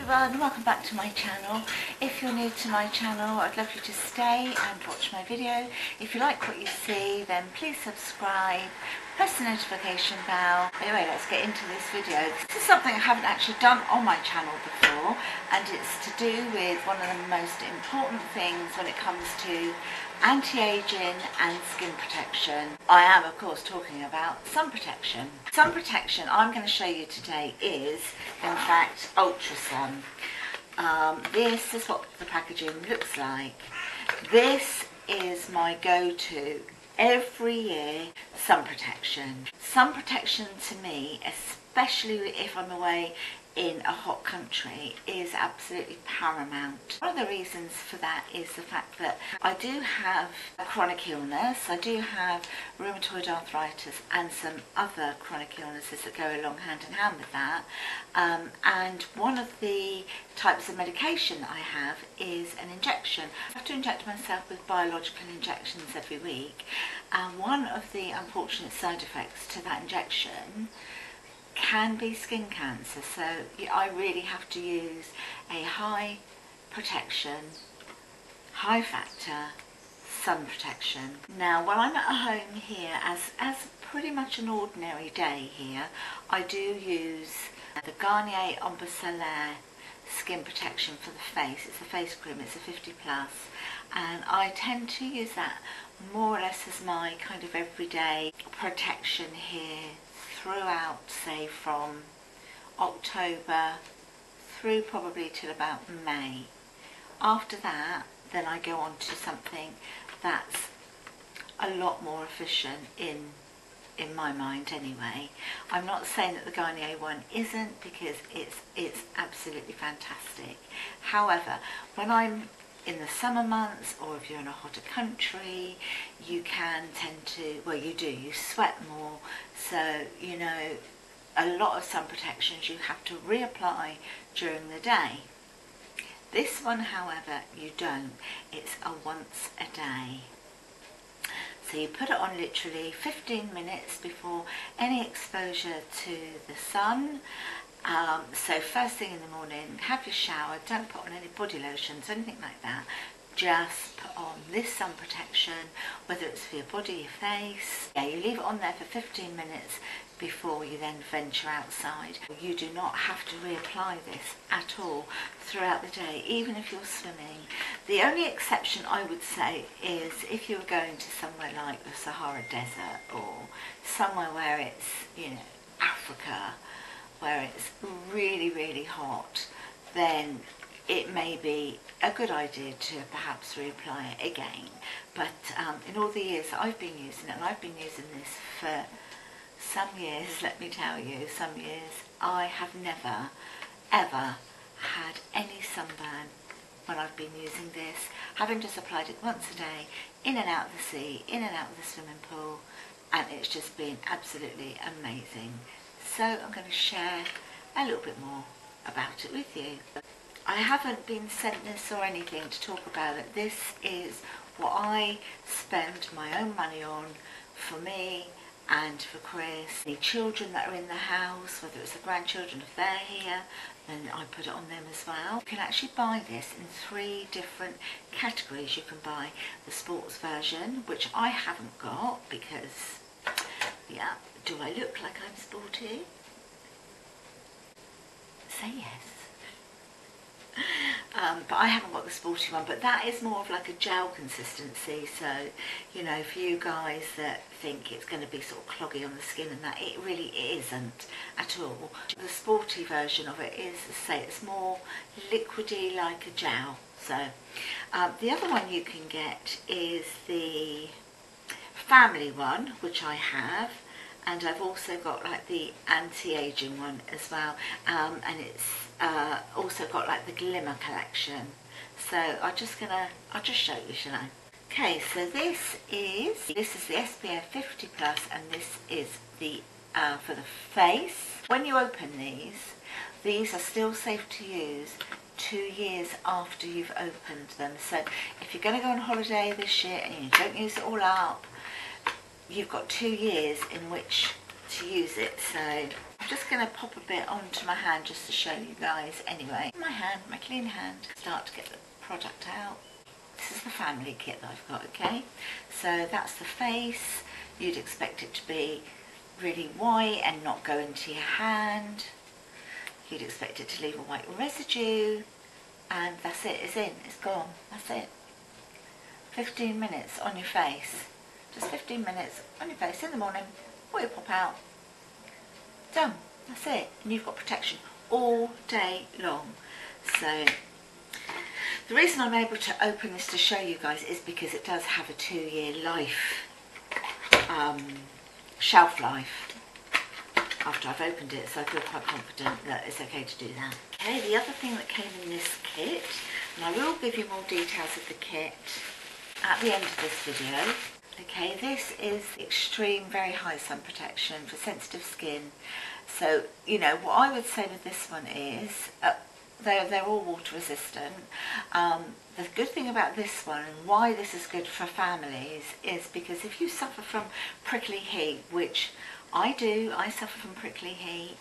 everyone, welcome back to my channel. If you're new to my channel, I'd love you to stay and watch my video. If you like what you see, then please subscribe, press the notification bell. Anyway, let's get into this video. This is something I haven't actually done on my channel before, and it's to do with one of the most important things when it comes to anti-aging and skin protection. I am of course talking about sun protection. Sun protection I'm going to show you today is in fact Ultrasun. This is what the packaging looks like. This is my go-to every year sun protection. Sun protection to me, especially if I'm away in a hot country, is absolutely paramount. One of the reasons for that is the fact that I do have a chronic illness. I do have rheumatoid arthritis and some other chronic illnesses that go along hand in hand with that. And one of the types of medication that I have is an injection. I have to inject myself with biological injections every week, and one of the unfortunate side effects to that injection can be skin cancer. So I really have to use a high protection, high factor sun protection. Now when I'm at home here, as pretty much an ordinary day here, I do use the Garnier Ombre Solaire skin protection for the face. It's a face cream, it's a 50+, and I tend to use that more or less as my kind of everyday protection here throughout, say from October through probably till about May. After that, then I go on to something that's a lot more efficient in my mind anyway. I'm not saying that the Garnier one isn't, because it's absolutely fantastic. However, when I'm in the summer months, or if you're in a hotter country, you can tend to, well you do, you sweat more, so you know a lot of sun protections you have to reapply during the day. This one however you don't, it's a once a day. So you put it on literally 15 minutes before any exposure to the sun. So first thing in the morning, have your shower, don't put on any body lotions, anything like that. Just put on this sun protection, whether it's for your body, your face. Yeah, you leave it on there for 15 minutes before you then venture outside. You do not have to reapply this at all throughout the day, even if you're swimming. The only exception I would say is if you're going to somewhere like the Sahara Desert, or somewhere where it's, you know, Africa, where it's really, really hot, then it may be a good idea to perhaps reapply it again. But in all the years that I've been using it, and I've been using this for some years, let me tell you, some years, I have never, ever had any sunburn when I've been using this, having just applied it once a day, in and out of the sea, in and out of the swimming pool, and it's just been absolutely amazing. So I'm going to share a little bit more about it with you. I haven't been sent this or anything to talk about it. This is what I spend my own money on for me and for Chris. The children that are in the house, whether it's the grandchildren, if they're here, then I put it on them as well. You can actually buy this in 3 different categories. You can buy the sports version, which I haven't got because, yeah, do I look like I'm sporty? Say yes. But I haven't got the sporty one, but that is more of like a gel consistency, so you know, for you guys that think it's going to be sort of cloggy on the skin and that, it really isn't at all. The sporty version of it is, say, it's more liquidy like a gel. So the other one you can get is the family one, which I have, and I've also got like the anti-aging one as well, and it's also got like the glimmer collection. So I'll just show you, shall I? Okay, so this is the SPF 50+, and this is the for the face. When you open these are still safe to use 2 years after you've opened them. So if you're going to go on holiday this year and you don't use it all up, you've got 2 years in which to use it. So I've just going to pop a bit onto my hand just to show you guys anyway. My hand, my clean hand, start to get the product out. This is the family kit that I've got, okay? So that's the face. You'd expect it to be really white and not go into your hand. You'd expect it to leave a white residue, and that's it, it's in, it's gone, that's it. 15 minutes on your face, just 15 minutes on your face in the morning, before you pop out. Done, that's it, and you've got protection all day long. So the reason I'm able to open this to show you guys is because it does have a 2-year life, shelf life after I've opened it, so I feel quite confident that it's okay to do that. Okay, the other thing that came in this kit, and I will give you more details of the kit at the end of this video. Okay, this is extreme very high sun protection for sensitive skin. So, you know, what I would say with this one is they're all water resistant. The good thing about this one, and why this is good for families, is because if you suffer from prickly heat, which I do, I suffer from prickly heat,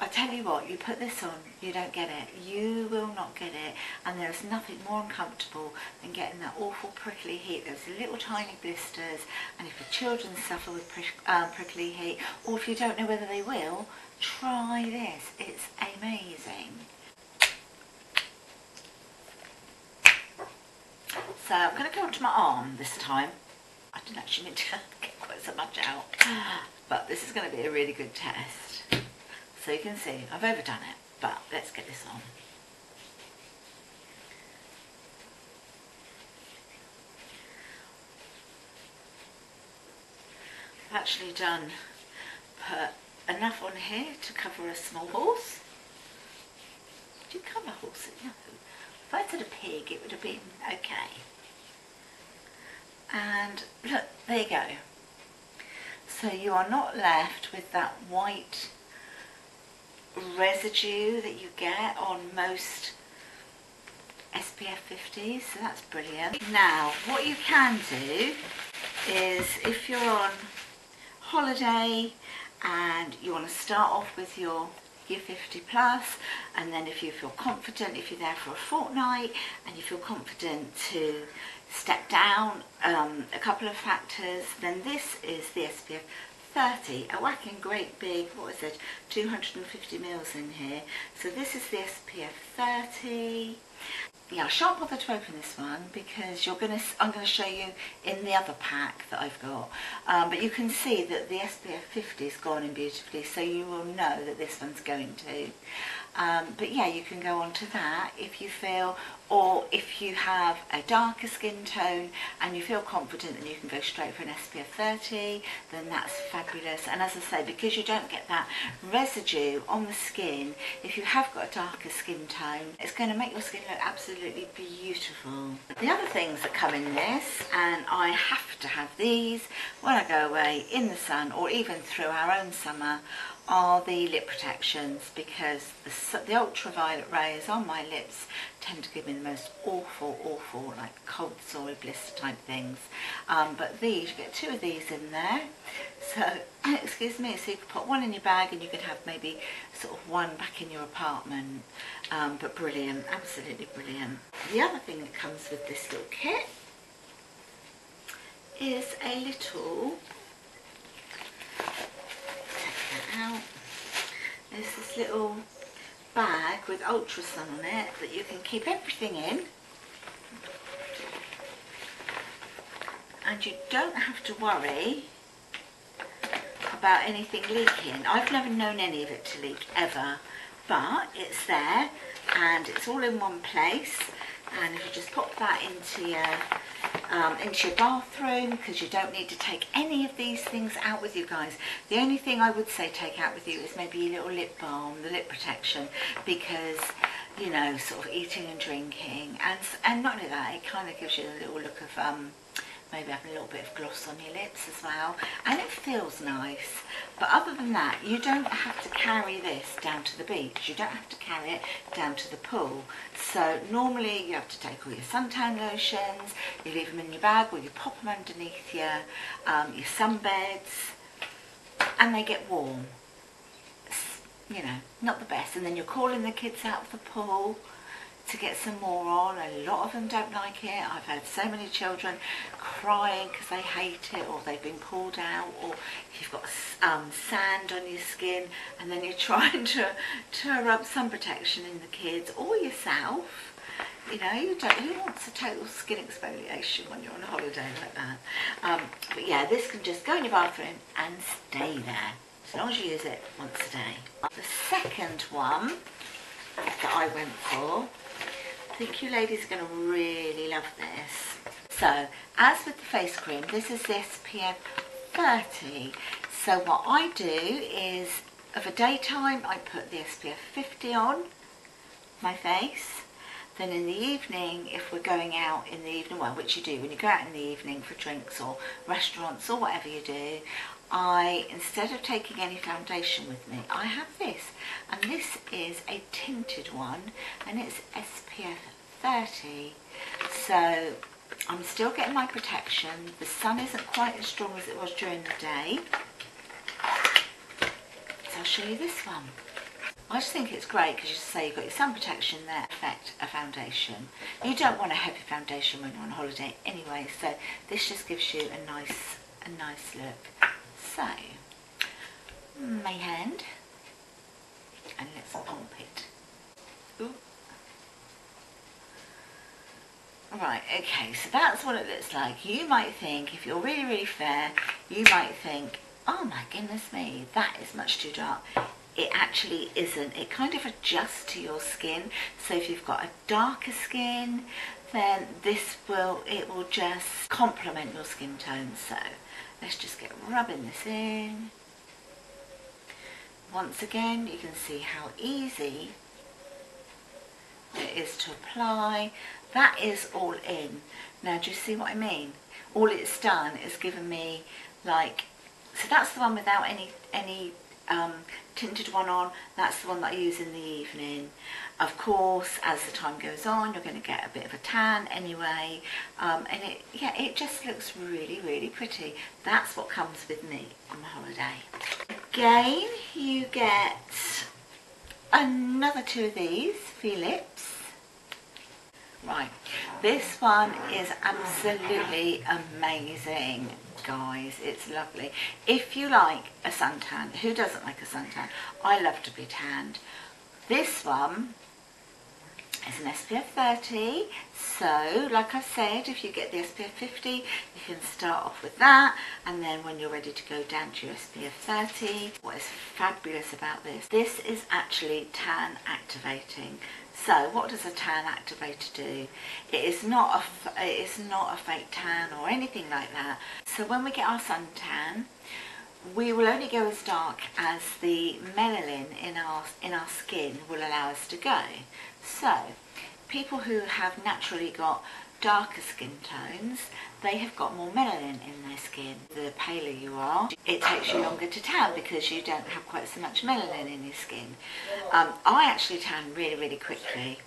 I tell you what, you put this on, you don't get it. You will not get it, and there's nothing more uncomfortable than getting that awful prickly heat. Those little tiny blisters, and if your children suffer with prickly heat, or if you don't know whether they will, try this. It's amazing. So I'm going to go onto my arm this time. I didn't actually need to get quite so much out, but this is going to be a really good test. So you can see I've overdone it, but let's get this on. I've actually put enough on here to cover a small horse. Do you cover horses? No. If I said a pig, it would have been okay. And look, there you go. So you are not left with that white residue that you get on most SPF 50s, so that's brilliant. Now, what you can do is, if you're on holiday and you want to start off with your 50 plus, and then if you feel confident, if you're there for a fortnight and you feel confident to step down a couple of factors, then this is the SPF 30, a whacking great big, what is it, 250 mils in here. So this is the SPF 30. Yeah, I shan't bother to open this one because I'm going to show you in the other pack that I've got. But you can see that the SPF 50 has gone in beautifully, so you will know that this one's going to. But yeah, you can go on to that if you feel, or if you have a darker skin tone and you feel confident, then you can go straight for an SPF 30, then that's fabulous. And as I say, because you don't get that residue on the skin, if you have got a darker skin tone, it's going to make your skin look absolutely beautiful. The other things that come in this, and I have to have these when I go away in the sun or even through our own summer, are the lip protections, because the ultraviolet rays on my lips tend to give me the most awful like cold sore blister type things, but these, you get 2 of these in there, so excuse me, so you can put 1 in your bag and you can have maybe sort of 1 back in your apartment, but brilliant, absolutely brilliant. The other thing that comes with this little kit is a little, out. There's this little bag with Ultrasun on it that you can keep everything in, and you don't have to worry about anything leaking. I've never known any of it to leak ever, but it's there and it's all in one place. And if you just pop that into your bathroom, because you don't need to take any of these things out with you guys. The only thing I would say take out with you is maybe your little lip balm, the lip protection, because, you know, sort of eating and drinking, and not only that, it kind of gives you a little look of maybe having a little bit of gloss on your lips as well, and it feels nice. But other than that, you don't have to carry this down to the beach, you don't have to carry it down to the pool. So normally you have to take all your suntan lotions, you leave them in your bag, or you pop them underneath your sunbeds. and they get warm. You know, not the best. And then you're calling the kids out of the pool to get some more on. A lot of them don't like it. I've had so many children crying because they hate it, or they've been pulled out, or you've got sand on your skin and then you're trying to rub sun protection in the kids or yourself. You know, who wants a total skin exfoliation when you're on a holiday like that? But yeah, this can just go in your bathroom and stay there, as long as you use it once a day. The second one that I went for, I think you ladies are going to really love this. So, as with the face cream, this is the SPF 30. So what I do is, for daytime, I put the SPF 50 on my face. Then in the evening, if we're going out in the evening, well, which you do when you go out in the evening for drinks or restaurants or whatever you do, instead of taking any foundation with me, I have this. And this is a tinted one, and it's SPF 30. So I'm still getting my protection. The sun isn't quite as strong as it was during the day. So I'll show you this one. I just think it's great because you say you've got your sun protection there, effect a foundation. You don't want a heavy foundation when you're on holiday anyway, so this just gives you a nice look. So, my hand, and let's pump it. Ooh. Right, okay, so that's what it looks like. You might think, if you're really, really fair, you might think, oh my goodness me, that is much too dark. It actually isn't. It kind of adjusts to your skin. So if you've got a darker skin, then it will just complement your skin tone. So let's just get rubbing this in. Once again, you can see how easy it is to apply. That is all in. Now, do you see what I mean? All it's done is given me like, so that's the one without any tinted one on. That's the one that I use in the evening. Of course, as the time goes on, you're going to get a bit of a tan anyway, and it just looks really, really pretty. That's what comes with me on my holiday. Again, you get another 2 of these for your lips. Right, this one is absolutely amazing, guys. It's lovely. If you like a suntan, who doesn't like a suntan? I love to be tanned. This one is an SPF 30, so like I said, if you get the SPF 50, you can start off with that, and then when you're ready to go down to your SPF 30, what is fabulous about this is actually tan activating. So what does a tan activator do? It is not a fake tan or anything like that. So when we get our suntan, we will only go as dark as the melanin in our skin will allow us to go. So people who have naturally got darker skin tones, they have got more melanin in their skin. The paler you are, it takes you longer to tan because you don't have quite so much melanin in your skin. I actually tan really, really quickly,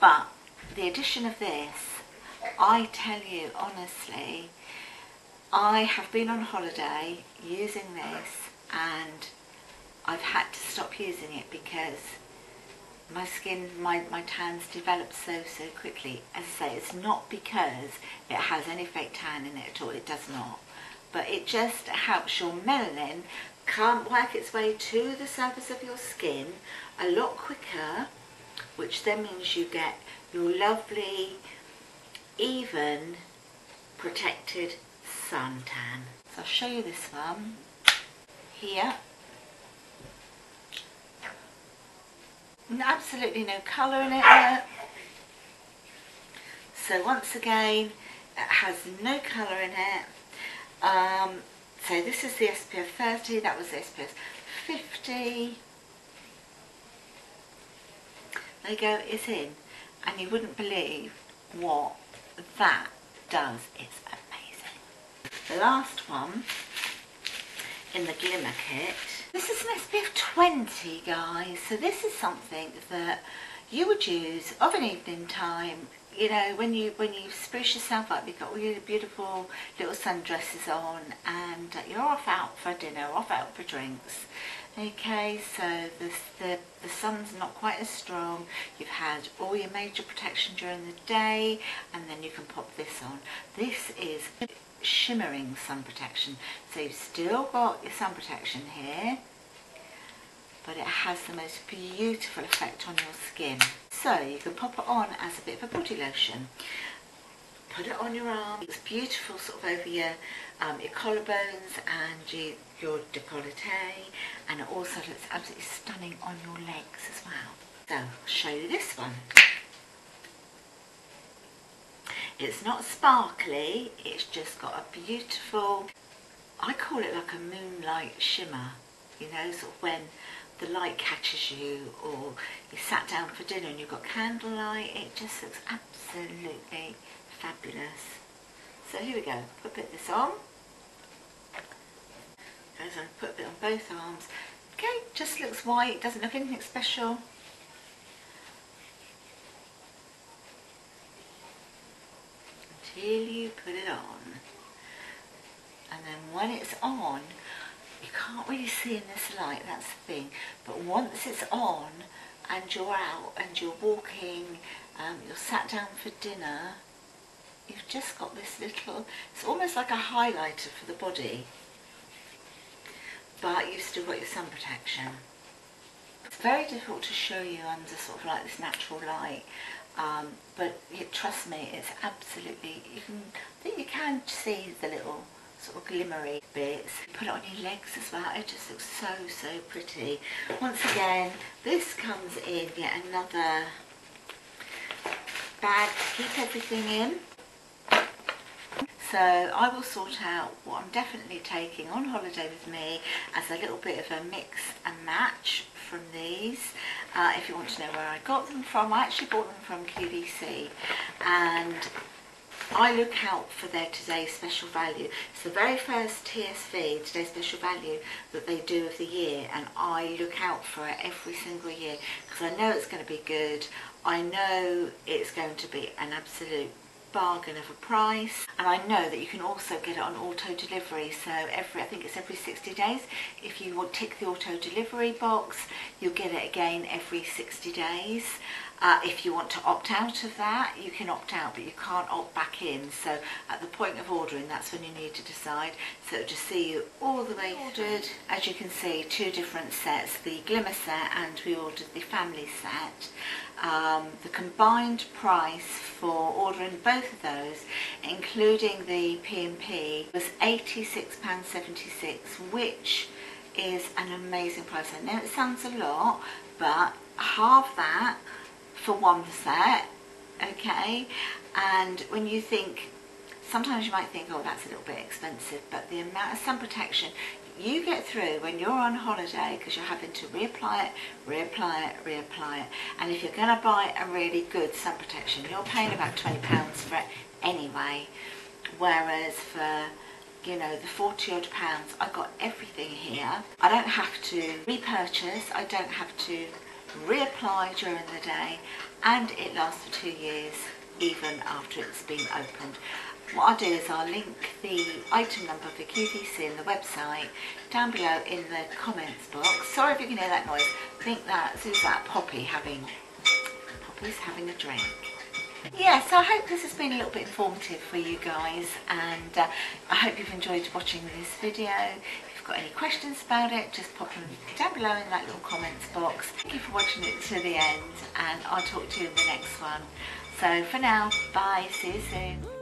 but the addition of this, I tell you honestly, I have been on holiday using this and I've had to stop using it because my skin, my tans develop so quickly. As I say, it's not because it has any fake tan in it at all, it does not. But it just helps your melanin work its way to the surface of your skin a lot quicker, which then means you get your lovely, even, protected suntan. So I'll show you this one here. Absolutely no colour in it yet. So once again, it has no colour in it. So this is the SPF 30, that was the SPF 50. There you go, it's in. And you wouldn't believe what that does. It's amazing. The last one in the Glimmer Kit. This is an SPF 20, guys. So this is something that you would use of an evening time. you know, when you spruce yourself up, you've got all your beautiful little sundresses on, and you're off out for dinner, off out for drinks. Okay, so the sun's not quite as strong. You've had all your major protection during the day, and then you can pop this on. This is shimmering sun protection, so you've still got your sun protection here, but it has the most beautiful effect on your skin. So you can pop it on as a bit of a body lotion. Put it on your arm. It's beautiful sort of over your collarbones and your décolleté, and it also looks absolutely stunning on your legs as well. So I'll show you this one. It's not sparkly, it's just got a beautiful, I call it like a moonlight shimmer, you know, sort of when the light catches you, or you sat down for dinner and you've got candlelight. It just looks absolutely fabulous. So here we go, put a bit of this on. So put a bit on both arms. Okay, just looks white, doesn't look anything special. Until you put it on. And then when it's on, you can't really see in this light, that's the thing, but once it's on and you're out and you're walking, you're sat down for dinner, you've just got this little, it's almost like a highlighter for the body, but you've still got your sun protection. It's very difficult to show you under sort of like this natural light, but trust me, it's absolutely, I think you can see the little sort of glimmery bits. Put it on your legs as well, it just looks so, so pretty. Once again, this comes in yet another bag to keep everything in. So I will sort out what I'm definitely taking on holiday with me as a little bit of a mix and match from these. If you want to know where I got them from, I actually bought them from QVC, and I look out for their today's special value. It's the very first TSV, today's special value, that they do of the year, and I look out for it every single year because I know it's going to be good. I know it's going to be an absolute bargain of a price, and I know that you can also get it on auto delivery, so I think it's every 60 days. If you will tick the auto delivery box, you'll get it again every 60 days. If you want to opt out of that, you can opt out, but you can't opt back in. So at the point of ordering, that's when you need to decide. So it'll just see you all the way ordered. As you can see, two different sets, the glimmer set and we ordered the family set. The combined price for ordering both of those, including the P&P, was £86.76, which is an amazing price. I know it sounds a lot, but half that for one set, okay? And when you think, sometimes you might think, oh, that's a little bit expensive, but the amount of sun protection you get through when you're on holiday, because you're having to reapply it, and if you're going to buy a really good sun protection, you're paying about £20 for it anyway, whereas for, you know, the 40 odd pounds, I got everything here. I don't have to repurchase, I don't have to reapply during the day, and it lasts for 2 years even after it's been opened. What I'll do is I'll link the item number for QVC in the website down below in the comments box. Sorry if you can hear that noise. I think that's Poppy's having a drink. Yeah, so I hope this has been a little bit informative for you guys, and I hope you've enjoyed watching this video. If you've got any questions about it, just pop them down below in that little comments box. Thank you for watching it to the end, and I'll talk to you in the next one. So for now, bye, see you soon.